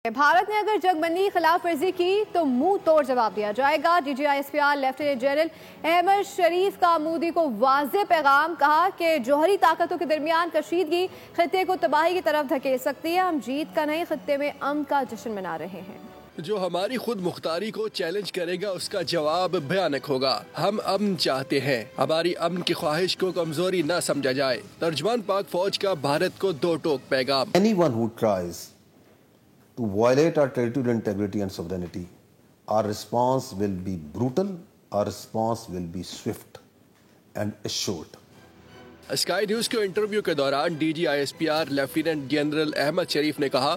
भारत ने अगर जंगबंदी की खिलाफ वर्जी की तो मुंह तोड़ जवाब दिया जाएगा। DGISPR लेफ्टिनेंट जनरल अहमद शरीफ का मोदी को वाज़ेह पैगाम, कहा कि जौहरी ताकतों के दरमियान कशीदगी खित्ते को तबाही की तरफ धकेल सकती है। हम जीत का नहीं, खित्ते में अमन का जश्न मना रहे हैं। जो हमारी खुद मुख्तारी को चैलेंज करेगा उसका जवाब भयानक होगा। हम अमन चाहते हैं, हमारी अमन की ख्वाहिश को कमजोरी न समझा जाए। तर्जमान पाक फौज का भारत को दो टोक पैगाम। Anyone who tries to violate our territorial integrity and sovereignty, our response will be brutal, our response will be swift and assured. Sky news के इंटरव्यू के दौरान DGISPR लेफ्टिनेंट जनरल अहमद शरीफ ने कहा,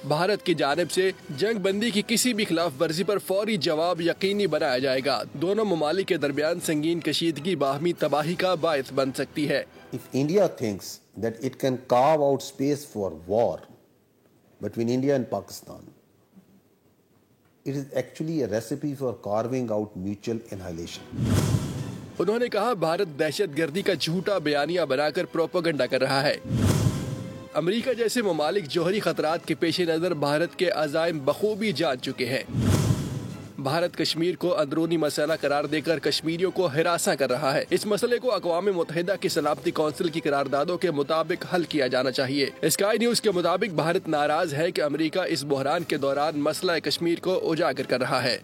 भारत की जानिब से जंग बंदी की किसी भी खिलाफ वर्जी पर फौरी जवाब यकीनी बनाया जाएगा। दोनों ममालिक के दरमियान संगीन कशीदगी बाहमी तबाही का बायस बन सकती है। If India thinks that it can carve out space for war between India and Pakistan, it is actually a recipe for carving out mutual annihilation. उन्होंने कहा, भारत दहशतगर्दी का झूठा बयानिया बनाकर प्रोपेगेंडा कर रहा है। अमेरिका जैसे ममालिक जौहरी खतरात के पेश नज़र भारत के अज़ाइम बखूबी जान चुके हैं। भारत कश्मीर को अंदरूनी मसला करार देकर कश्मीरियों को हिरासा कर रहा है। इस मसले को अक़वाम मुत्तहिदा की सलामती कौंसिल की करारदादों के मुताबिक हल किया जाना चाहिए। स्काई न्यूज के मुताबिक भारत नाराज है कि अमेरिका इस बहरान के दौरान मसला कश्मीर को उजागर कर रहा है।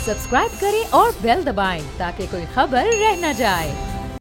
सब्सक्राइब करें और बेल दबाएं ताकि कोई खबर रह न जाए।